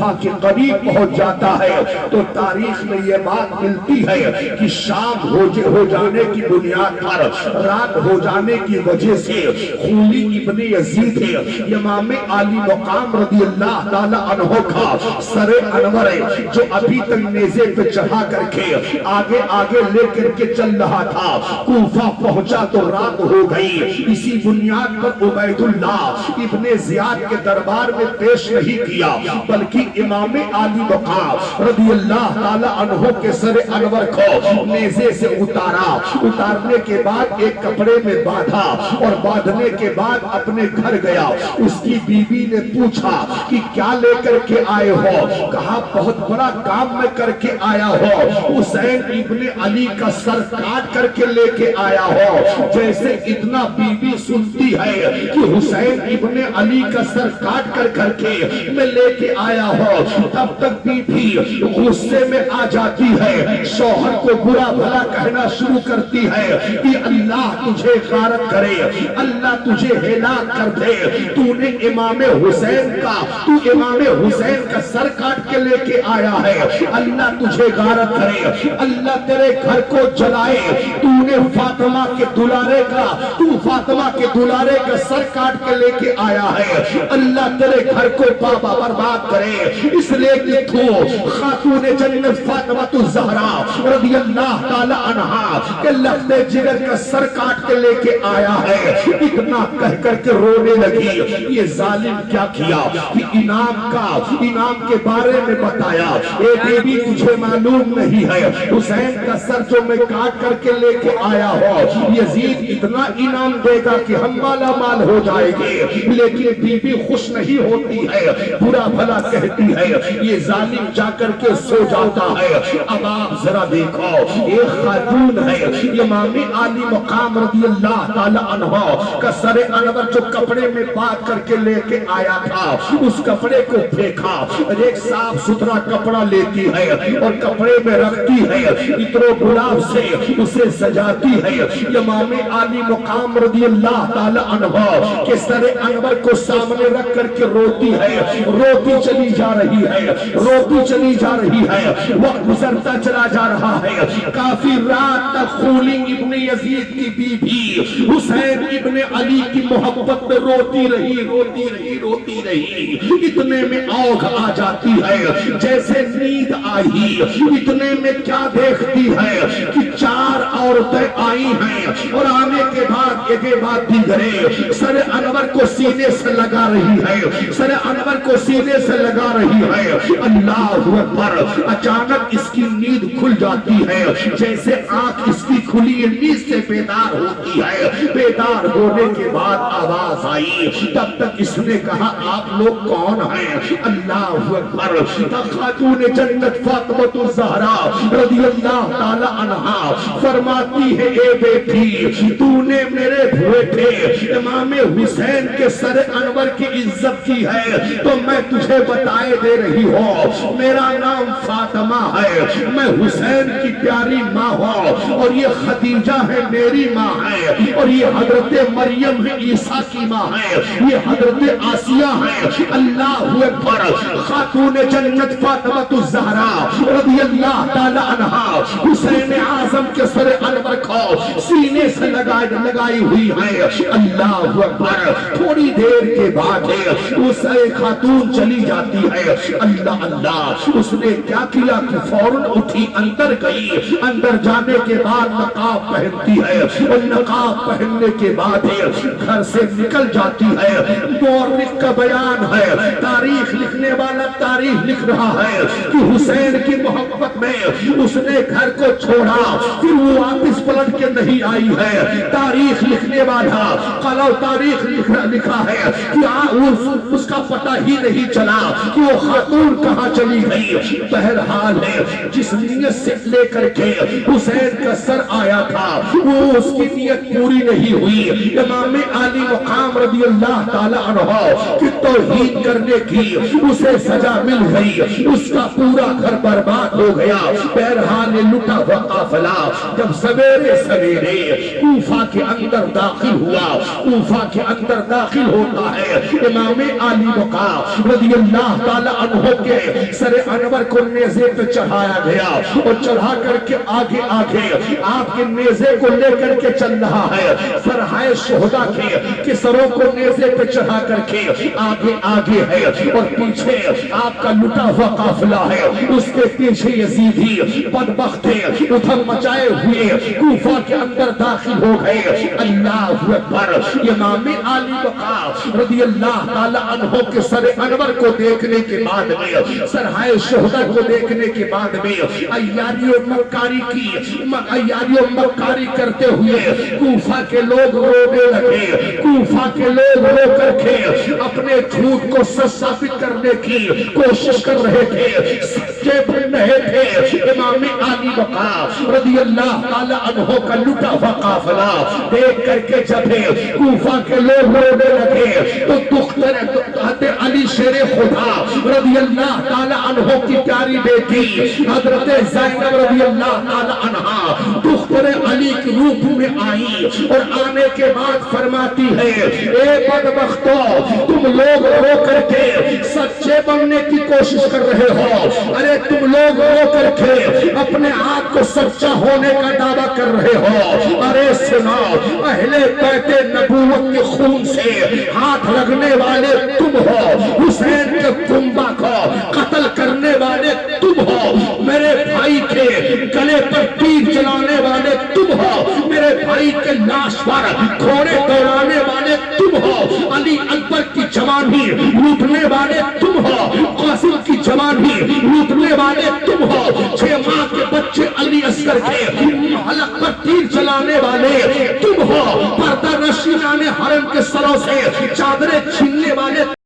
کوفہ کے قریب پہنچ جاتا ہے تو تاریخ میں یہ بات ملتی ہے کہ شام ہو جانے کی بنیاد پر، رات ہو جانے کی وجہ سے خولی ابن یزید امام عالی مقام رضی اللہ تعالی عنہ کا سر انور ہے جو ابھی تک نیزے پہ چڑھا کر کے آگے آگے لے کر کے چل رہا تھا، کوفہ پہنچا تو رات ہو گئی۔ اسی بنیاد پر عبید اللہ ابن زیاد کے دربار میں پیش نہیں کیا بلکہ امام عالی مقام رضی اللہ تعالی عنہ کے سر انور کو نیزے سے اتارنے کے بعد ایک کپڑے میں باندھا اور باندھنے کے بعد اپنے گھر گیا۔ اس کی بیوی نے پوچھا کہ کیا لے کر کے آئے ہو؟ کہا بہت بڑا کام میں کر کے آیا ہو، حسین ابن علی کا سر کاٹ کر کے لے کے آیا ہو۔ جیسے اتنا بیوی سنتی ہے کہ حسین ابن علی کا سر کاٹ کر کے میں لے کے آیا ہو، تب تک بیوی غصے میں آ جاتی ہے، شوہر کو برا بھلا کہنا شروع کرتی ہے کہ اللہ تجھے غارت کرے، اللہ تجھے ہلاک کر دے، تو نے امام حسین کا سر کاٹ کے لے کے آیا ہے، اللہ تجھے غارت کرے، اللہ تیرے گھر کو جلائے، تو نے فاطمہ کے دلارے کا سر کاٹ کے لے کے آیا ہے، اللہ تیرے گھر کو بابا برباد کرے۔ اس لیے کہ تو خاتون جنت فاطمہ الزہرا رضی اللہ تعالی عنہا کہ لخت جگر کا سر کاٹ کے لے کے آیا ہے، اتنا کہہ کر کے رونے لگی۔ یہ ظالم کیا کیا کہ انعام کے بارے میں بتایا، اے بیوی تجھے معلوم نہیں ہے حسین کا سر جو میں کاٹ کر کے لے کے آیا ہو، یزید اتنا انعام دے گا کہ ہم مالا مال ہو جائے گے۔ لیکن بیوی خوش نہیں ہوتی ہے، برا بھلا کہتی ہے، یہ ظالم جا کر کے سو جاتا ہے۔ اب آپ ذرا دیکھو، ایک خاتون ہے امام عالی مقام رضی اللہ تعالی عنہ کا سر انور جو کپڑے میں باندھ کر کے لے کے آیا تھا، اس کپڑے کو پھینکا، ایک صاف ستھرا کپڑا لیتی ہے اور کپڑے میں رکھتی ہے، عطر و گلاب سے اسے سجاتی ہے، امام عالی مقام رضی اللہ تعالی عنہ کے سر انور کو سامنے رکھ کر کے روتی ہے، روتی چلی جا رہی ہے، وقت گزرتا چلا جا رہا ہے۔ کافی رات تک خولی ابن یزید کی بیوی حسین ابن علی کی محبت میں روتی رہی، اتنے میں اوگھ آ جاتی ہے، جیسے نیند آئی، اتنے میں کیا دیکھتی ہے کہ 4 عورتیں آئی ہیں اور آنے کے بعد ایک بات دیگرے سر انور کو سینے سے لگا رہی ہے، اللہ اکبر۔ اچانک اس کی نیند کھل جاتی ہے، جیسے آنکھ اس کی کھلی نیند سے بیدار ہوتی ہے، بیدار ہونے کے بعد آواز آئی، تب تک اس نے کہا آپ لوگ کون ہیں؟ اللہ اکبر۔ خاتون جنت فاطمہ الزہرا رضی اللہ تعالی عنہا فرماتی ہے، اے بیٹی تو نے میرے بیٹے امام حسین کے سر انور کی عزت کی ہے تو میں تجھے بتائے دے رہی ہوں، میرا نام فاطمہ ہے، میں حسین کی پیاری ماں ہوں، اور یہ خدیجہ ہے میری ماں ہے، اور یہ حضرت مریم ہے عیسیٰ کی ماں ہے، یہ حضرت آسیہ ہے۔ اللہ اکبر۔ خاتون جنت فاطمہ الزہرا رضی اللہ تعالی عنہا حسین اعظم کے سر انور کو سینے سے لگائی ہوئی ہے۔ اللہ اکبر۔ تھوڑی دیر کے بعد اس خاتون چلی جاتی ہے، اللہ اس نے کیا کیا کہ فوراً اٹھی اندر گئی، اندر جانے کے بعد نقاب پہنتی ہے، اور نقاب پہننے کے بعد گھر سے نکل جاتی ہے۔ مورخ کا بیان ہے، تاریخ لکھنے والا تاریخ لکھ رہا ہے کہ حسین کی محبت میں اس نے گھر کو چھوڑا، پھر وہ واپس پلٹ کے نہیں آئی ہے۔ تاریخ لکھنے والا قلع تاریخ لکھا ہے کہ اس کا پتہ ہی نہیں چلا کہ وہ خاتون کہاں چلی گئی۔ بہرحال ہے جس نیت سے لے کر کے حسین کا سر آیا تھا وہ اس کی نیت پوری نہیں ہوئی۔ امام عالی مقام رضی اللہ تعالی عنہ کی توہین کرنے کی، اسے سزا مل گئی، اس کا پورا گھر برباد ہو گیا۔ بہرحال لٹا ہوا قافلہ جب سویرے سویرے کوفہ کے اندر داخل ہوا، کوفہ کے اندر داخل ہوتا ہے، امام علی مقام رضی اللہ تعالی عنہ کے سر انور کو نیزے پہ چڑھایا گیا، اور چڑھا کر کے آگے آگے آپ کے نیزے کو لے کر کے چل رہا ہے۔ سرہائے شہداء کے سروں کو نیزے پہ چڑھا کر کے آگے آگے ہے، اور پیچھے آپ کا لٹا ہوا قافلہ ہے، اس کے پیچھے یزیدی بدبخت ادھم مچائے ہوئے کوفہ کے اندر داخل ہو گئے۔ اللہ اکبر! امام علی مقام رضی اللہ تعالی عنہ کے سر انور کو دیکھنے کے بعد میں، سرہائے شہداء کو دیکھنے کے بعد میں عیاری و مکاری کرتے ہوئے کوفہ کے لوگ رونے لگے۔ کوفہ کے لوگ رو کر کے اپنے جھوٹ کو سچ ثابت کرنے کی کوشش کر رہے تھے، سچے بن رہے تھے۔ امام علی مقام رضی اللہ تعالی عنہ کا لٹا ہوا قافلہ دیکھ کر کے جب کوفہ کے لوگ رونے لگے تو دختر حضرت علی شیر خدا رضی اللہ تعالی عنہ کی پیاری بیٹی حضرت زینب رضی اللہ تعالی عنہ دختر علی کی روپ میں آئی، اور آنے کے بعد فرماتی ہے، اے بدبختو، تم لوگ رو کر کے سچے بننے کی کوشش کر رہے ہو، ارے تم لوگ رو کر کے اپنے آپ کو سچا ہونے کا دعویٰ کر رہے ہو، ارے سناؤ، اہل بیت نبوت کے خون سے ہاتھ لگنے والے تم ہو، حسین کے کنبہ کو قتل کرنے والے تم ہو، میرے بھائی کے گلے پر تیر چلانے والے تم ہو، میرے بھائی کے لاش پر گھوڑے دوڑانے والے تم ہو، علی اکبر کی جوانی لوٹنے والے تم ہو، قاسم کی جوانی لوٹنے والے تم ہو، 6 ماہ کے بچے علی اصغر کے حلق پر تیر چلانے والے تم ہو، پردہ نشینان حرم کے سروں سے چادریں چھیننے والے